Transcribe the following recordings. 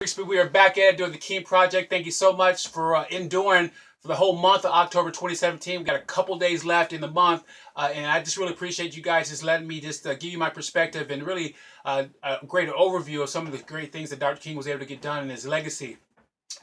We are back at it doing the King Project. Thank you so much for enduring for the whole month of October 2017. We've got a couple days left in the month, and I just really appreciate you guys just letting me just give you my perspective and really a greater overview of some of the great things that Dr. King was able to get done in his legacy.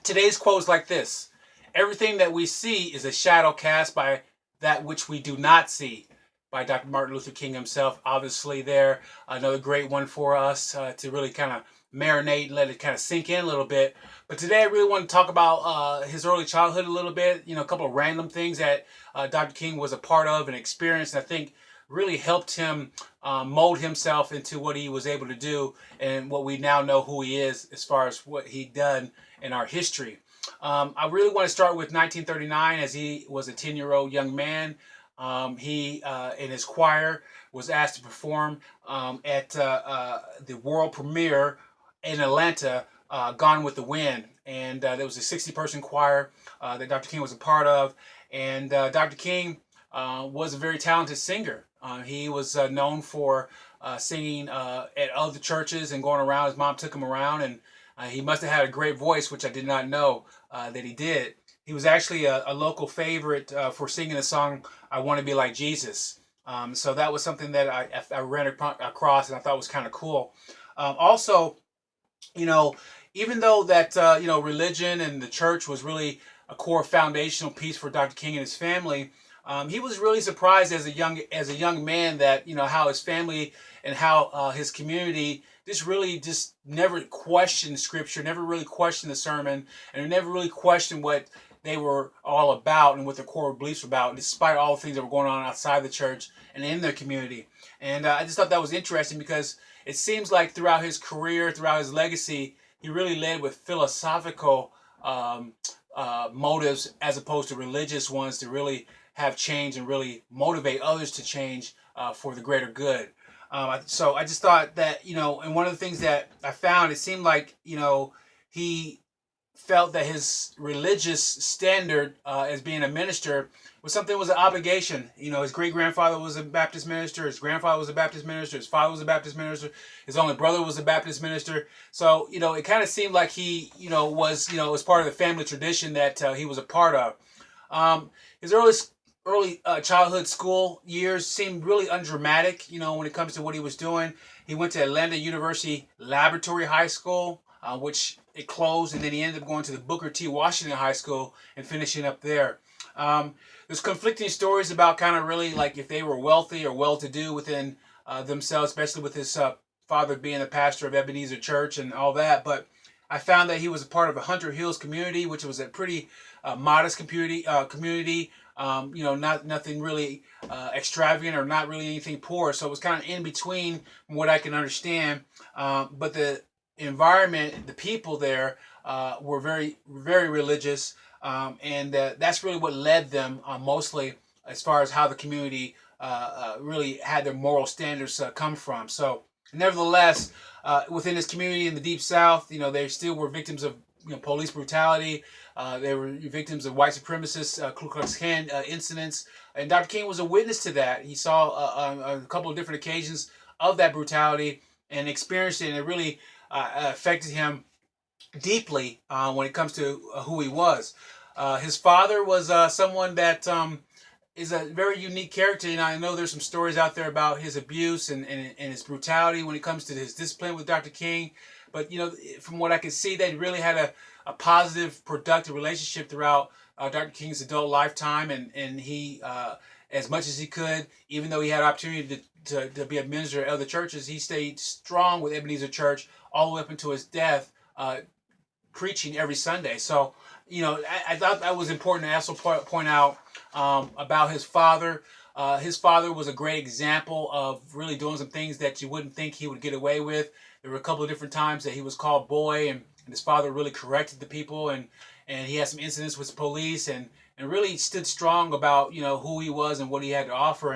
Today's quote is like this: "Everything that we see is a shadow cast by that which we do not see." By Dr. Martin Luther King himself. Obviously, there another great one for us to really kind of marinate and let it kind of sink in a little bit. But today, I really want to talk about his early childhood a little bit. You know, a couple of random things that Dr. King was a part of and experienced, and I think really helped him mold himself into what he was able to do and what we now know who he is as far as what he done in our history. I really want to start with 1939, as he was a 10-year-old young man. He, in his choir, was asked to perform at the world premiere in Atlanta, Gone with the Wind. And there was a 60-person choir that Dr. King was a part of. And Dr. King was a very talented singer. He was known for singing at other churches and going around. His mom took him around, and he must have had a great voice, which I did not know that he did. He was actually a local favorite for singing the song "I Want to Be Like Jesus." So that was something that I ran across and I thought was kind of cool. Also, you know, even though that religion and the church was really a core foundational piece for Dr. King and his family, he was really surprised as a young man that how his family and how his community just never questioned scripture, never really questioned the sermon, and never really questioned what they were all about and what their core beliefs were about, despite all the things that were going on outside the church and in their community. And I just thought that was interesting because it seems like throughout his career, throughout his legacy, he really led with philosophical motives as opposed to religious ones to really have change and really motivate others to change for the greater good. So I just thought that, and one of the things that I found, it seemed like, he felt that his religious standard as being a minister was something that was an obligation. His great grandfather was a Baptist minister, his grandfather was a Baptist minister, his father was a Baptist minister, his only brother was a Baptist minister. So it kind of seemed like he was part of the family tradition that he was a part of. His early childhood school years seemed really undramatic. When it comes to what he was doing, he went to Atlanta University Laboratory High School, which it closed, and then he ended up going to the Booker T. Washington High School and finishing up there. There's conflicting stories about kind of really like if they were wealthy or well-to-do within themselves, especially with his father being a pastor of Ebenezer Church and all that. But I found that he was a part of a Hunter Hills community, which was a pretty modest community. Not nothing really extravagant or not really anything poor. So it was kind of in between from what I can understand. But the environment, the people there were very, very religious, and that's really what led them mostly as far as how the community really had their moral standards come from. So, nevertheless, within this community in the Deep South, they still were victims of police brutality. They were victims of white supremacist Ku Klux Klan incidents, and Dr. King was a witness to that. He saw a couple of different occasions of that brutality and experienced it, and it really affected him deeply when it comes to who he was. His father was someone that is a very unique character. I know there's some stories out there about his abuse and his brutality when it comes to his discipline with Dr. King. But from what I can see, they really had a positive, productive relationship throughout Dr. King's adult lifetime, and he, as much as he could, even though he had opportunity to be a minister at other churches, he stayed strong with Ebenezer Church all the way up until his death, preaching every Sunday. So, I thought that was important to also point out about his father. His father was a great example of really doing some things that you wouldn't think he would get away with. There were a couple of different times that he was called boy, and his father really corrected the people, and he had some incidents with the police, and really stood strong about who he was and what he had to offer,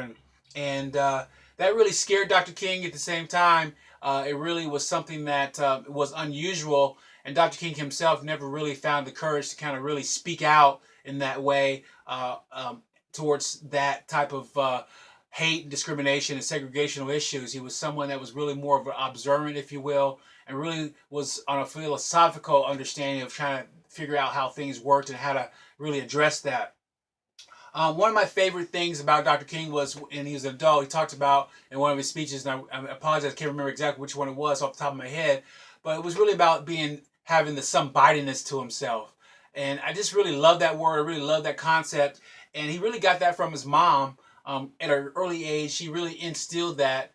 and that really scared Dr. King. At the same time, it really was something that was unusual, and Dr. King himself never really found the courage to kind of really speak out in that way towards that type of hate and discrimination and segregational issues. He was someone that was really more of an observant, if you will, and really was on a philosophical understanding of trying to figure out how things worked and how to really address that. One of my favorite things about Dr. King was, when he was an adult, he talked about in one of his speeches, and I apologize, I can't remember exactly which one it was off the top of my head, but it was really about having the somebodyness to himself. And I just really love that word. I really love that concept. And he really got that from his mom. At an early age, she really instilled that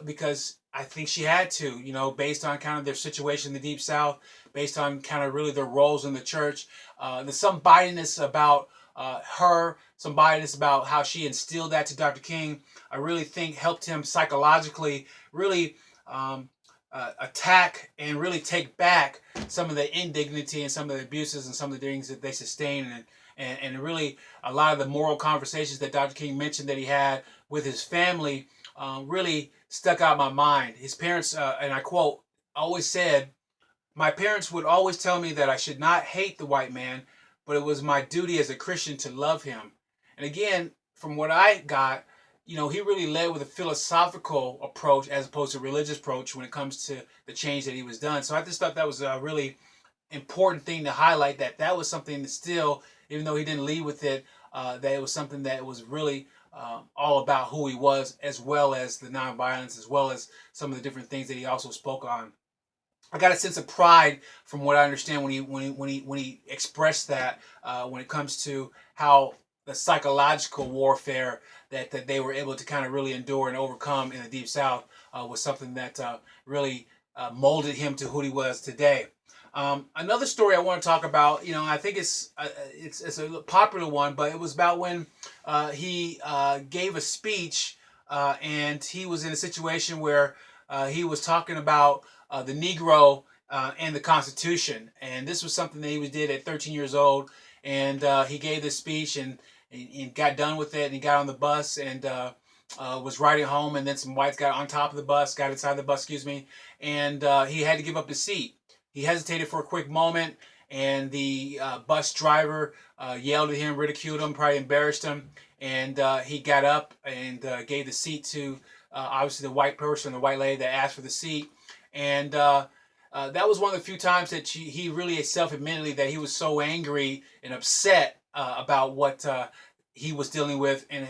because I think she had to, based on kind of their situation in the Deep South, based on kind of really their roles in the church, the somebodyness about her, somebodyness about how she instilled that to Dr. King, I really think helped him psychologically really attack and really take back some of the indignity and some of the abuses and some of the things that they sustained, and really a lot of the moral conversations that Dr. King mentioned that he had with his family really stuck out in my mind. His parents, and I quote, always said, "My parents would always tell me that I should not hate the white man, but it was my duty as a Christian to love him." And again, from what I got, he really led with a philosophical approach as opposed to a religious approach when it comes to the change that he was done. So I just thought that was a really important thing to highlight, that was something that still, even though he didn't lead with it, that it was something that was really all about who he was, as well as the nonviolence, as well as some of the different things that he also spoke on. I got a sense of pride from what I understand when he expressed that when it comes to how the psychological warfare that they were able to kind of really endure and overcome in the Deep South was something that really molded him to who he was today. Another story I want to talk about, I think it's a popular one, but it was about when he gave a speech, and he was in a situation where he was talking about the Negro and the Constitution. And this was something that he did at 13 years old. And he gave this speech, and got done with it. And he got on the bus and was riding home. And then some whites got on top of the bus, got inside the bus, excuse me. And he had to give up his seat. He hesitated for a quick moment. And the bus driver yelled at him, ridiculed him, probably embarrassed him. And he got up and gave the seat to obviously the white person, the white lady that asked for the seat. And that was one of the few times that he really self-admitted that he was so angry and upset about what he was dealing with, and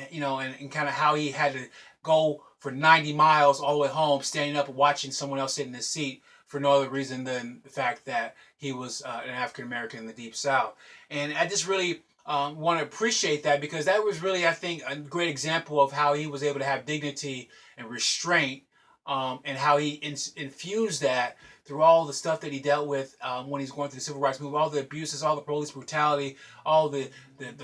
kind of how he had to go for 90 miles all the way home, standing up and watching someone else sit in his seat for no other reason than the fact that he was an African American in the Deep South. And I just really want to appreciate that, because that was really, I think, a great example of how he was able to have dignity and restraint, and how he infused that through all the stuff that he dealt with when he's going through the civil rights movement, all the abuses, all the police brutality, all the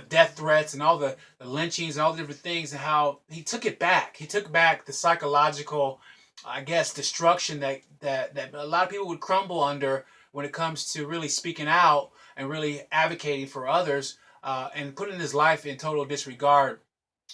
death threats, and all the lynchings, and all the different things, and how he took it back. He took back the psychological, I guess, destruction that a lot of people would crumble under when it comes to really speaking out and really advocating for others, and putting his life in total disregard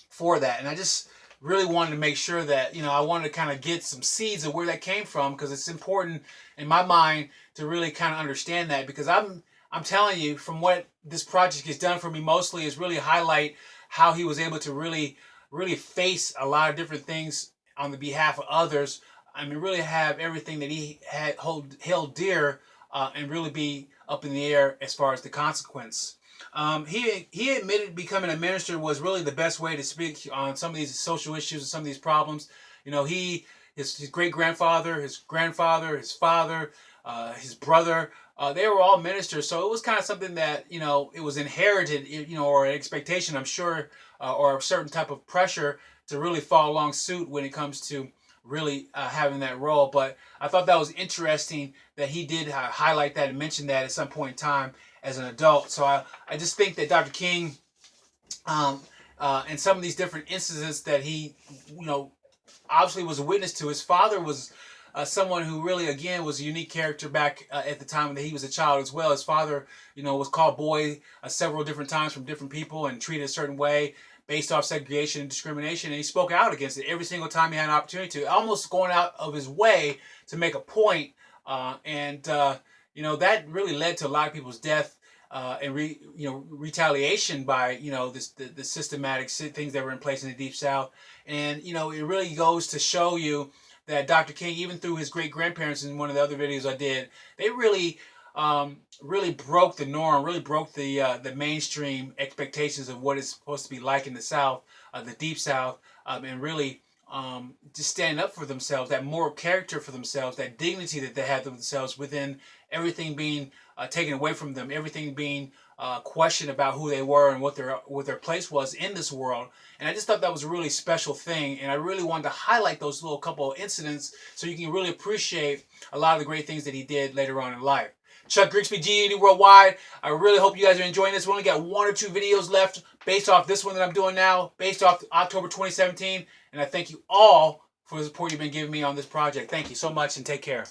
for that. And I just really wanted to make sure that, I wanted to kind of get some seeds of where that came from, because it's important in my mind to really kind of understand that, because I'm telling you, from what this project has done for me mostly is really highlight how he was able to really face a lot of different things on the behalf of others. I mean, really have everything that he had held dear, and really be up in the air as far as the consequence. He admitted becoming a minister was really the best way to speak on some of these social issues and some of these problems. His great grandfather, his grandfather, his father, his brother, they were all ministers. So it was kind of something that, it was inherited, or an expectation, I'm sure, or a certain type of pressure to really follow along suit when it comes to really having that role. But I thought that was interesting that he did highlight that and mention that at some point in time as an adult. So I just think that Dr. King, and some of these different instances that he, obviously was a witness to. His father was someone who really, again, was a unique character back at the time that he was a child as well. His father, was called boy several different times from different people and treated a certain way based off segregation and discrimination, and he spoke out against it every single time he had an opportunity to, almost going out of his way to make a point, and that really led to a lot of people's death, and retaliation by the systematic things that were in place in the Deep South. And it really goes to show you that Dr. King, even through his great grandparents in one of the other videos I did, they really really broke the norm, really broke the mainstream expectations of what it's supposed to be like in the South, the Deep South, and really just standing up for themselves, that moral character for themselves, that dignity that they had themselves within everything being taken away from them, everything being questioned about who they were and what their place was in this world. And I just thought that was a really special thing, and I really wanted to highlight those little couple of incidents so you can really appreciate a lot of the great things that he did later on in life. Chuck Grigsby, GED Worldwide. I really hope you guys are enjoying this. We only got 1 or 2 videos left based off this one that I'm doing now, based off October 2017. And I thank you all for the support you've been giving me on this project. Thank you so much, and take care.